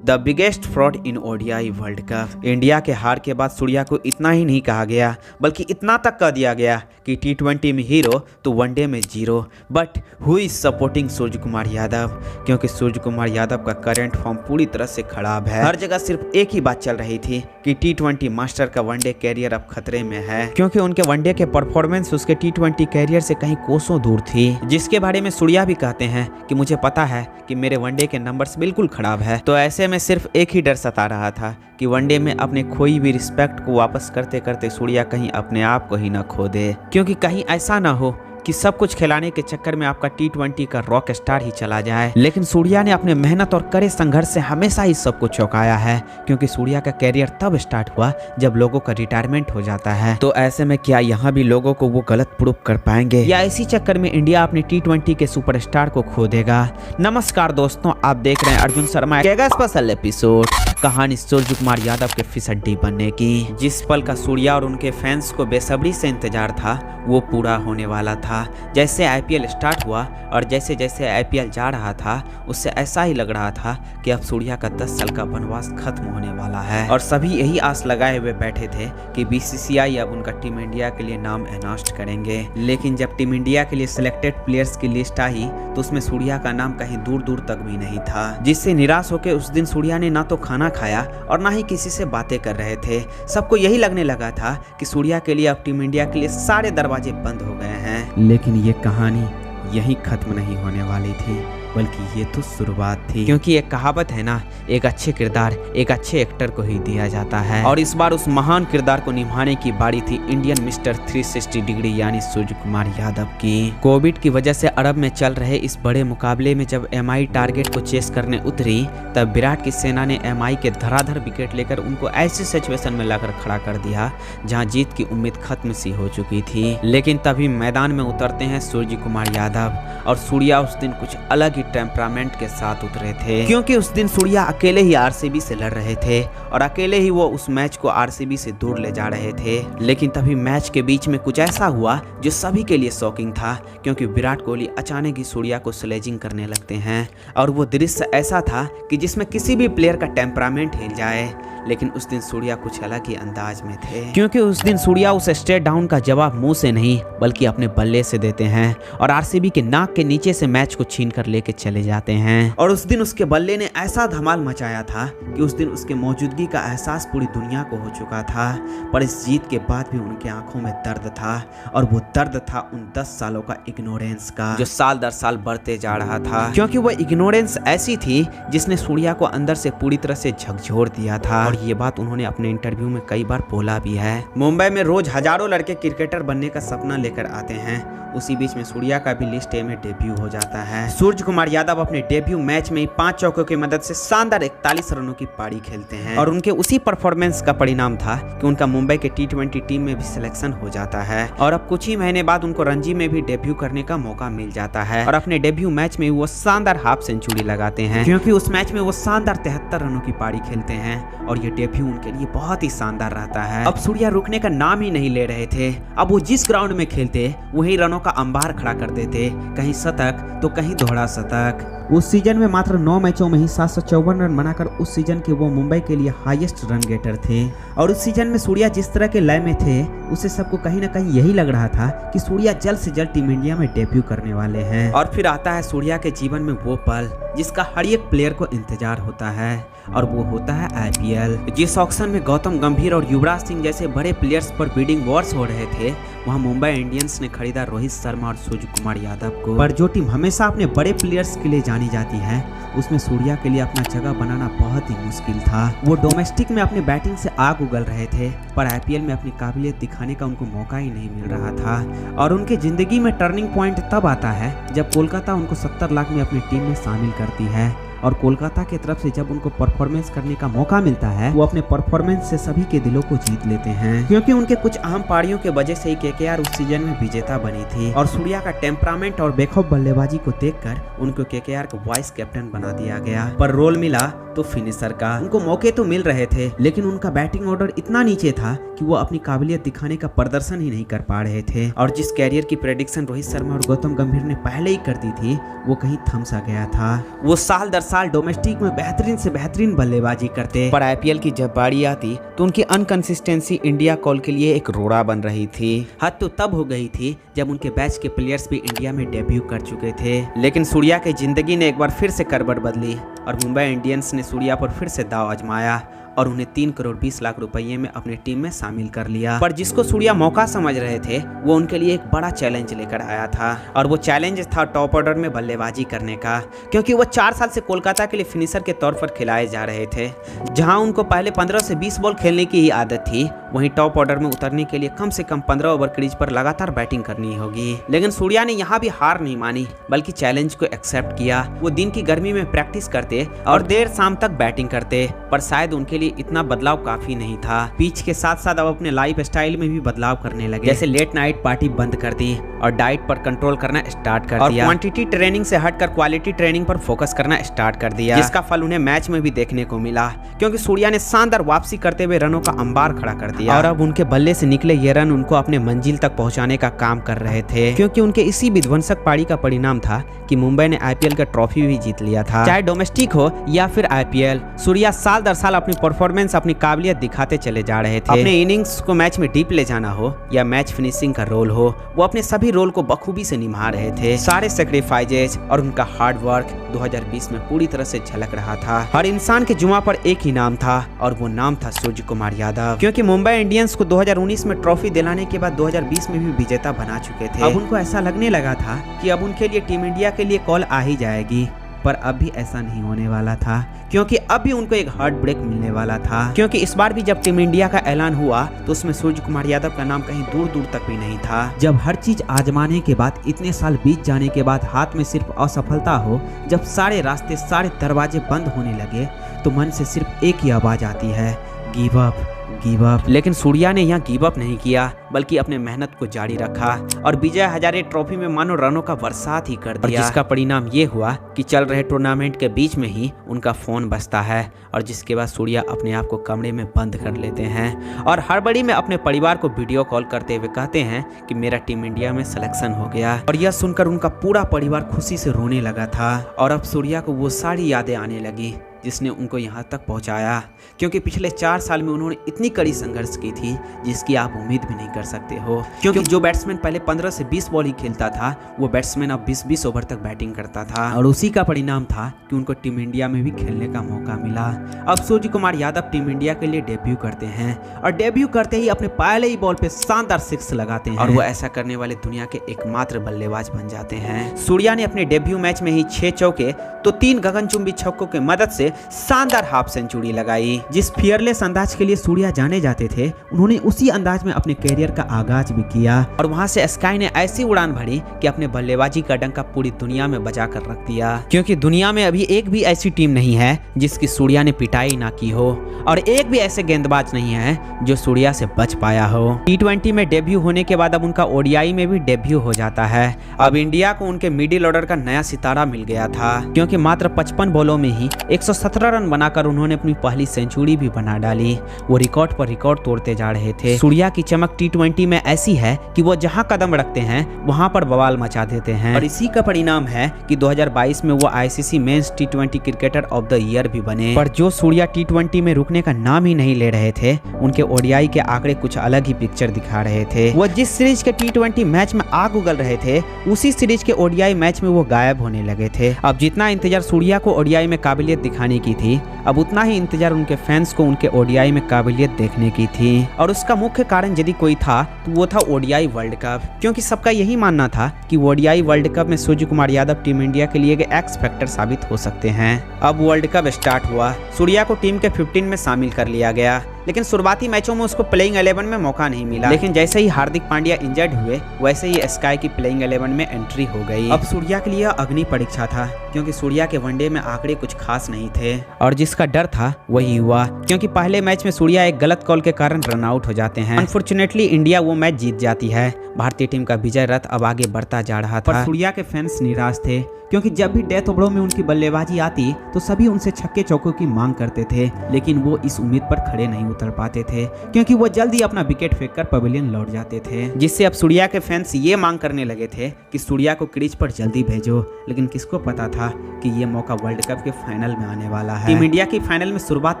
The biggest fraud in ODI world cup. India के हार के बाद सूर्या को इतना ही नहीं कहा गया बल्कि इतना तक कह दिया गया कि टी20 में हीरो तो वनडे में zero. But who is supporting Surya Kumar Yadav, क्योंकि सूर्य कुमार यादव का करंट फॉर्म पूरी तरह से खराब है। हर जगह सिर्फ एक ही बात चल रही थी कि टी20 मास्टर का वनडे कैरियर अब खतरे में है, क्योंकि उनके वनडे के परफॉर्मेंस उसके टी20 कैरियर से कहीं कोसों दूर थी। जिसके बारे में सूर्या भी कहते हैं कि मुझे पता है कि मेरे वनडे के नंबर्स बिल्कुल खराब है। तो ऐसे में सिर्फ एक ही डर सता रहा था कि वनडे में अपने खोई हुई रिस्पेक्ट को वापस करते करते सूर्या कहीं अपने आप को ही न खो दे, क्योंकि कहीं ऐसा ना हो कि सब कुछ खिलाने के चक्कर में आपका टी20 का रॉक स्टार ही चला जाए। लेकिन सूर्या ने अपने मेहनत और कड़े संघर्ष से हमेशा ही सबको चौंकाया है, क्योंकि सूर्या का कैरियर तब स्टार्ट हुआ जब लोगों का रिटायरमेंट हो जाता है। तो ऐसे में क्या यहाँ भी लोगों को वो गलत प्रूफ कर पाएंगे, या इसी चक्कर में इंडिया अपने टी20 के सुपरस्टार को खो देगा? नमस्कार दोस्तों, आप देख रहे हैं अर्जुन शर्मा का स्पेशल एपिसोड। कहानी सूर्य कुमार यादव के फिसड्डी बनने की। जिस पल का सूर्या और उनके फैंस को बेसब्री से इंतजार था वो पूरा होने वाला था। जैसे आईपीएल स्टार्ट हुआ और जैसे जैसे आईपीएल जा रहा था उससे ऐसा ही लग रहा था कि अब सूर्या का 10 साल का वनवास खत्म होने वाला है। और सभी यही आस लगाए हुए बैठे थे कि बीसीसीआई अब उनका टीम इंडिया के लिए नाम अनाउंस करेंगे। लेकिन जब टीम इंडिया के लिए सिलेक्टेड प्लेयर्स की लिस्ट आई तो उसमें सूर्या का नाम कहीं दूर दूर तक भी नहीं था, जिससे निराश होकर उस दिन सूर्या ने ना तो खाना खाया और ना ही किसी से बातें कर रहे थे। सबको यही लगने लगा था कि सूर्या के लिए अब टीम इंडिया के लिए सारे दरवाजे बंद हो गए हैं। लेकिन ये कहानी यहीं खत्म नहीं होने वाली थी, बल्कि ये तो शुरुआत थी। क्योंकि एक कहावत है ना, एक अच्छे किरदार एक अच्छे एक्टर को ही दिया जाता है। और इस बार उस महान किरदार को निभाने की बारी थी इंडियन मिस्टर 360 डिग्री यानी सूर्य कुमार यादव की। कोविड की वजह से अरब में चल रहे इस बड़े मुकाबले में जब एमआई टारगेट को चेस करने उतरी तब विराट की सेना ने एमआई के धराधर विकेट लेकर उनको ऐसी सिचुएशन में लाकर खड़ा कर दिया जहाँ जीत की उम्मीद खत्म सी हो चुकी थी। लेकिन तभी मैदान में उतरते हैं सूर्य कुमार यादव, और सूर्या उस दिन कुछ अलग टेम्परामेंट के साथ उतरे थे, क्योंकि उस दिन सूर्या अकेले ही आरसीबी से लड़ रहे थे और अकेले ही वो उस मैच को आरसीबी से दूर ले जा रहे थे। लेकिन तभी मैच के बीच में कुछ ऐसा हुआ जो सभी के लिए शॉकिंग था, क्योंकि विराट कोहली अचानक ही सूर्या को स्लेजिंग करने लगते हैं। और वो दृश्य ऐसा था कि जिसमें किसी भी प्लेयर का टेम्परामेंट हिल जाए। लेकिन उस दिन सूर्या कुछ अलग ही अंदाज में थे, क्योंकि उस दिन सूर्या उस स्ट्रेट डाउन का जवाब मुंह से नहीं बल्कि अपने बल्ले से देते हैं और आरसीबी के नाक के नीचे से मैच को छीन कर लेके चले जाते हैं। और उस दिन उसके बल्ले ने ऐसा धमाल मचाया था कि उस दिन उसके मौजूदगी का एहसास पूरी दुनिया को हो चुका था। पर इस जीत के बाद भी उनके आंखों में दर्द था, और वो दर्द था उन 10 सालों का इग्नोरेंस का, जो साल दर साल बढ़ते जा रहा था। क्योंकि वो इग्नोरेंस ऐसी थी जिसने सूर्या को अंदर से पूरी तरह से झकझोर दिया था। और ये बात उन्होंने अपने इंटरव्यू में कई बार बोला भी है। मुंबई में रोज हजारों लड़के क्रिकेटर बनने का सपना लेकर आते हैं, उसी बीच में सूर्या का भी लिस्ट ए में डेब्यू हो जाता है। सूर्य कुमार यादव अपने डेब्यू मैच में 5 चौकों की मदद से शानदार 41 रनों की पारी खेलते हैं, और उनके उसी परफॉर्मेंस का परिणाम था कि उनका मुंबई के टी20 टीम में भी सिलेक्शन हो जाता है। और अब कुछ ही महीने बाद उनको रणजी में भी डेब्यू करने का मौका मिल जाता है, और अपने डेब्यू मैच में वो शानदार हाफ सेंचुरी लगाते हैं, क्योंकि उस मैच में वो शानदार 73 रनों की पारी खेलते हैं। और ये डेब्यू उनके लिए बहुत ही शानदार रहता है। अब सूर्या रुकने का नाम ही नहीं ले रहे थे। अब वो जिस ग्राउंड में खेलते वही रनों का अंबार खड़ा कर देते, कहीं शतक तो कहीं दोहरा शतक। उस सीजन में मात्र 9 मैचों में ही 754 रन बनाकर उस सीजन के वो मुंबई के लिए हाईएस्ट रन गेटर थे। और उस सीजन में सूर्या जिस तरह के लय में थे उसे सबको कहीं ना कहीं यही लग रहा था कि सूर्या जल्द से जल्द टीम इंडिया में डेब्यू करने वाले हैं। और फिर आता है सूर्या के जीवन में वो पल जिसका हर एक प्लेयर को इंतजार होता है, और वो होता है आईपीएल। जिस ऑक्शन में गौतम गंभीर और युवराज सिंह जैसे बड़े प्लेयर्स पर बिडिंग वॉर्स हो रहे थे, वहाँ मुंबई इंडियंस ने खरीदा रोहित शर्मा और सूर्य कुमार यादव को। पर जो टीम हमेशा अपने बड़े प्लेयर्स के लिए जानी जाती है उसमें सूर्या के लिए अपना जगह बनाना बहुत ही मुश्किल था। वो डोमेस्टिक में अपनी बैटिंग से आग उगल रहे थे, पर आईपीएल में अपनी काबिलियत दिखाने का उनको मौका ही नहीं मिल रहा था। और उनकी जिंदगी में टर्निंग पॉइंट तब आता है जब कोलकाता उनको 70 लाख में अपनी टीम में शामिल करती है। और कोलकाता की तरफ से जब उनको परफॉर्मेंस करने का मौका मिलता है वो अपने परफॉर्मेंस से सभी के दिलों को जीत लेते हैं, क्योंकि उनके कुछ अहम पारियों के वजह से ही केकेआर उस सीजन में विजेता बनी थी। और सूर्या का टेम्परामेंट और बेखौफ बल्लेबाजी को देखकर उनको केकेआर को वाइस कैप्टन बना दिया गया। पर रोल मिला तो फिनिशर का। उनको मौके तो मिल रहे थे, लेकिन उनका बैटिंग ऑर्डर इतना नीचे था कि वो अपनी काबिलियत दिखाने का प्रदर्शन ही नहीं कर पा रहे थे। और जिस कैरियर की प्रेडिक्शन रोहित शर्मा और गौतम गंभीर ने पहले ही कर दी थी, वो कहीं थम सा गया था। वो साल दर साल डोमेस्टिक में बेहतरीन से बेहतरीन बल्लेबाजी करते, पर आईपीएल की जब बारी आती तो उनकी अनकंसिस्टेंसी इंडिया कॉल के लिए एक रोड़ा बन रही थी। हद तो तब हो गई थी जब उनके बैच के प्लेयर्स भी इंडिया में डेब्यू कर चुके थे। लेकिन सूर्या की जिंदगी ने एक बार फिर से करवट बदली और मुंबई इंडियंस ने सूर्या पर फिर से दांव आजमाया और उन्हें 3 करोड़ 20 लाख रुपए में अपनी टीम में शामिल कर लिया। पर जिसको सूर्या मौका समझ रहे थे, वो उनके लिए एक बड़ा चैलेंज लेकर आया था, और वो चैलेंज था टॉप ऑर्डर में बल्लेबाजी करने का। क्योंकि वो 4 साल से कोलकाता के लिए फिनिशर के तौर पर खिलाए जा रहे थे। जहां उनको पहले 15 से 20 बॉल खेलने की ही आदत थी, वहीं टॉप ऑर्डर में उतरने के लिए कम से कम 15 ओवर क्रीज पर लगातार बैटिंग करनी होगी। लेकिन सूर्या ने यहाँ भी हार नहीं मानी, बल्कि चैलेंज को एक्सेप्ट किया। वो दिन की गर्मी में प्रैक्टिस करते और देर शाम तक बैटिंग करते, पर शायद उनके लिए इतना बदलाव काफी नहीं था। पिच के साथ साथ अब अपने लाइफ स्टाइल में भी बदलाव करने लगे, जैसे लेट नाइट पार्टी बंद कर दी और डाइट पर कंट्रोल करना स्टार्ट कर दिया, और क्वांटिटी ट्रेनिंग से हटकर क्वालिटी ट्रेनिंग पर फोकस करना स्टार्ट कर दिया, जिसका फल उन्हें मैच में भी देखने को मिला। क्योंकि सूर्या ने शानदार वापसी करते हुए रनों का अंबार खड़ा कर दिया, और अब उनके बल्ले से निकले ये रन उनको अपने मंजिल तक पहुंचाने का काम कर रहे थे। क्योंकि उनके इसी विध्वंसक पारी का परिणाम था कि मुंबई ने आईपीएल का ट्रॉफी भी जीत लिया था। चाहे डोमेस्टिक हो या फिर आईपीएल, सूर्या साल दर साल अपनी परफॉर्मेंस, अपनी काबिलियत दिखाते चले जा रहे थे। अपने इनिंग्स को मैच में डीप ले जाना हो या मैच फिनिशिंग का रोल हो, वो अपने सभी रोल को बखूबी से निभा रहे थे। सारे सैक्रिफाइसेस और उनका हार्ड वर्क 2020 में पूरी तरह से झलक रहा था। हर इंसान के जुमा पर एक ही नाम था, और वो नाम था सूर्य कुमार यादव। क्योंकि मुंबई इंडियंस को 2019 में ट्रॉफी दिलाने के बाद 2020 में भी विजेता बना चुके थे। अब उनको ऐसा लगने लगा था कि अब उनके लिए टीम इंडिया के लिए कॉल आ ही जाएगी, पर अब भी ऐसा नहीं होने वाला था। क्योंकि अब भी उनको एक हार्ट ब्रेक मिलने वाला था। क्योंकि इस बार भी जब टीम इंडिया का ऐलान हुआ तो उसमें सूर्य कुमार यादव का नाम कहीं दूर दूर तक भी नहीं था। जब हर चीज आजमाने के बाद, इतने साल बीत जाने के बाद हाथ में सिर्फ असफलता हो, जब सारे रास्ते, सारे दरवाजे बंद होने लगे, तो मन से सिर्फ एक ही आवाज आती है, गिव अप, गिव अप। लेकिन सूर्या ने यहाँ गिव अप नहीं किया, बल्कि अपने मेहनत को जारी रखा और विजय हजारे ट्रॉफी में मानो रनों का बरसात ही कर दिया। जिसका परिणाम ये हुआ कि चल रहे टूर्नामेंट के बीच में ही उनका फोन बजता है, और जिसके बाद सूर्या अपने आप को कमरे में बंद कर लेते हैं और हड़बड़ी में अपने परिवार को वीडियो कॉल करते हुए कहते हैं कि मेरा टीम इंडिया में सिलेक्शन हो गया। और यह सुनकर उनका पूरा परिवार खुशी से रोने लगा था। और अब सूर्या को वो सारी यादें आने लगी जिसने उनको यहाँ तक पहुँचाया। क्योंकि पिछले 4 साल में उन्होंने इतनी कड़ी संघर्ष की थी जिसकी आप उम्मीद भी नहीं कर सकते हो। क्योंकि जो बैट्समैन पहले 15 से 20 बॉल ही खेलता था, वो बैट्समैन अब 20-20 ओवर तक बैटिंग करता था, और उसी का परिणाम था कि उनको टीम इंडिया में भी खेलने का मौका मिला। अब सूर्य कुमार यादव टीम इंडिया के लिए डेब्यू करते हैं, और डेब्यू करते ही अपने पहले ही बॉल पे शानदार 6 लगाते हैं, और वो ऐसा करने वाले दुनिया के एकमात्र बल्लेबाज बन जाते हैं। सूर्या ने अपने डेब्यू मैच में ही 6 चौके तो 3 गगनचुंबी छक्कों की मदद से शानदार हाफ सेंचुरी लगाई। जिस फियरलेस अंदाज के लिए सूर्या जाने जाते थे, उन्होंने उसी अंदाज में अपने कैरियर का आगाज भी किया, और वहां से स्काई ने ऐसी उड़ान भरी कि अपने बल्लेबाजी का डंका पूरी दुनिया में बजा कर रख दिया। क्योंकि दुनिया में अभी एक भी ऐसी टीम नहीं है जिसकी सूर्या ने पिटाई ना की हो, और एक भी ऐसे गेंदबाज नहीं है जो सूर्या से बच पाया हो। T20 में डेब्यू होने के बाद अब उनका ओडीआई में भी डेब्यू हो जाता है। अब इंडिया को उनके मिडिल ऑर्डर का नया सितारा मिल गया था, क्योंकि मात्र 55 बॉलों में ही 117 रन बनाकर उन्होंने अपनी पहली सेंचुरी भी बना डाली। वो रिकॉर्ड पर रिकॉर्ड तोड़ते जा रहे थे। सूर्या की चमक T20 में ऐसी है कि वो जहां कदम रखते हैं वहां पर बवाल मचा देते हैं, और इसी का परिणाम है कि 2022 में वो ICC men's T20 cricketer of the year भी बने। पर जो सूर्या T20 में रुकने का नाम ही नहीं ले रहे थे, उनके ओडीआई के आंकड़े कुछ अलग ही पिक्चर दिखा रहे थे। वो जिस सीरीज के T20 मैच में आग उगल रहे थे, उसी सीरीज के ओडीआई मैच में वो गायब होने लगे थे। अब जितना इंतजार सूर्या को ओडीआई में काबिलियत दिखाने की थी, अब उतना ही इंतजार उनके फैंस को उनके ओडीआई में काबिलियत देखने की थी। और उसका मुख्य कारण यदि कोई था तो वो था ओडीआई वर्ल्ड कप। क्योंकि सबका यही मानना था कि ओडीआई वर्ल्ड कप में सूर्य कुमार यादव टीम इंडिया के लिए एक्स फैक्टर साबित हो सकते हैं। अब वर्ल्ड कप स्टार्ट हुआ, सूर्या को टीम के 15 में शामिल कर लिया गया, लेकिन शुरुआती मैचों में उसको प्लेइंग 11 में मौका नहीं मिला। लेकिन जैसे ही हार्दिक पांड्या इंजर्ड हुए, वैसे ही स्काई की प्लेइंग 11 में एंट्री हो गई। अब सूर्या के लिए अग्नि परीक्षा था, क्योंकि सूर्या के वनडे में आंकड़े कुछ खास नहीं थे, और जिसका डर था वही हुआ। क्योंकि पहले मैच में सूर्या एक गलत कॉल के कारण रन आउट हो जाते हैं। अनफॉर्चुनेटली इंडिया वो मैच जीत जाती है। भारतीय टीम का विजय रथ अब आगे बढ़ता जा रहा था। सूर्या के फैंस निराश थे, क्योंकि जब भी डेथ ओवरों में उनकी बल्लेबाजी आती तो सभी उनसे छक्के चौकों की मांग करते थे, लेकिन वो इस उम्मीद पर खड़े नहीं उतर पाते थे क्योंकि वो जल्दी अपना विकेट फेंककर पवेलियन लौट जाते थे। जिससे अब सूर्या के फैंस ये मांग करने लगे थे कि सूर्या को क्रीज पर जल्दी भेजो, लेकिन किसको पता था कि ये मौका वर्ल्ड कप के फाइनल में आने वाला है। टीम इंडिया की फाइनल में शुरुआत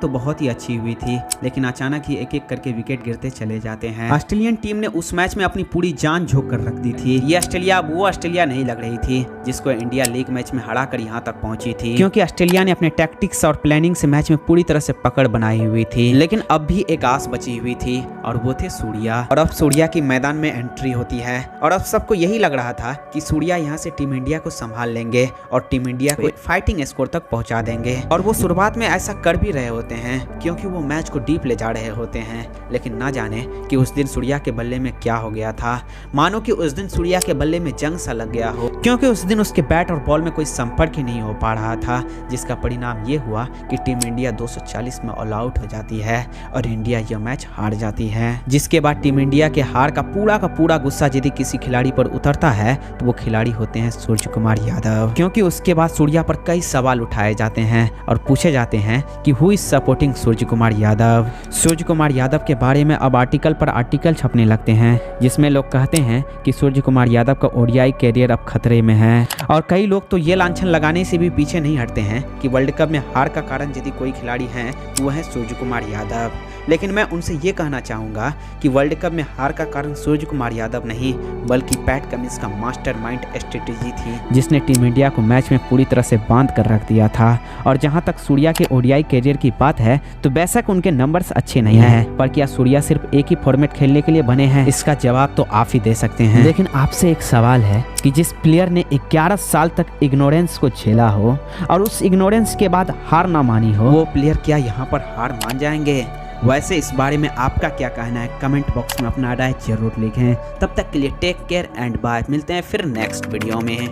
तो बहुत ही अच्छी हुई थी, लेकिन अचानक ही एक एक करके विकेट गिरते चले जाते हैं। ऑस्ट्रेलियन टीम ने उस मैच में अपनी पूरी जान झोंक कर रख दी थी। ये ऑस्ट्रेलिया अब वो ऑस्ट्रेलिया नहीं लग रही थी जिसको इंडिया लीग मैच में हरा कर यहाँ तक पहुंची थी, क्योंकि ऑस्ट्रेलिया ने अपने टैक्टिक्स और प्लानिंग से मैच में पूरी तरह से पकड़ बनाई हुई थी। लेकिन अब भी एक आस बची हुई थी और वो थे सूर्या। और अब सूर्या की मैदान में एंट्री होती है और अब सबको यही लग रहा था कि सूर्या यहाँ से टीम इंडिया को संभाल लेंगे और टीम इंडिया को एक फाइटिंग स्कोर तक पहुंचा देंगे। और वो शुरुआत में ऐसा कर भी रहे होते हैं क्योंकि वो मैच को डीप ले जा रहे होते हैं, लेकिन ना जाने कि उस दिन सूर्या के बल्ले में क्या हो गया था। मानो कि उस दिन सूर्या के बल्ले में जंग सा लग गया हो, क्योंकि उस दिन उसके बैट और बॉल में कोई संपर्क ही नहीं हो पा रहा था, जिसका परिणाम ये हुआ कि टीम इंडिया 240 में ऑल आउट हो जाती है और इंडिया यह मैच हार जाती है। जिसके बाद टीम इंडिया के हार का पूरा गुस्सा यदि किसी खिलाड़ी पर उतरता है तो वो खिलाड़ी होते हैं सूर्य कुमार यादव, क्योंकि उसके बाद सूर्या पर कई सवाल उठाए जाते हैं और पूछे जाते हैं कि who is supporting Surya Kumar Yadav. सूर्य कुमार यादव के बारे में अब आर्टिकल पर आर्टिकल छपने लगते हैं जिसमें लोग कहते हैं कि सूर्य कुमार यादव का ओडीआई कैरियर अब खतरे में है। और कई लोग तो ये लांछन लगाने से भी पीछे नहीं हटते हैं कि वर्ल्ड कप में हार का कारण यदि कोई खिलाड़ी है तो वह है सूर्य कुमार यादव। लेकिन मैं उनसे ये कहना चाहूँगा कि वर्ल्ड कप में हार का कारण सूर्य कुमार यादव नहीं बल्कि पैट कमिंस का मास्टरमाइंड स्ट्रेटेजी थी, जिसने टीम इंडिया को मैच में पूरी तरह से बांध कर रख दिया था। और जहां तक सूर्या के ओडीआई कैरियर की बात है तो बेशक उनके नंबर्स अच्छे नहीं हैं, पर क्या सूर्या सिर्फ एक ही फॉर्मेट खेलने के लिए बने हैं? इसका जवाब तो आप ही दे सकते हैं। लेकिन आपसे एक सवाल है कि जिस प्लेयर ने 11 साल तक इग्नोरेंस को झेला हो और उस इग्नोरेंस के बाद हार ना मानी हो, वो प्लेयर क्या यहाँ पर हार मान जाएंगे? वैसे इस बारे में आपका क्या कहना है? कमेंट बॉक्स में अपना राय जरूर लिखें। तब तक के लिए टेक केयर एंड बाय। मिलते हैं फिर नेक्स्ट वीडियो में।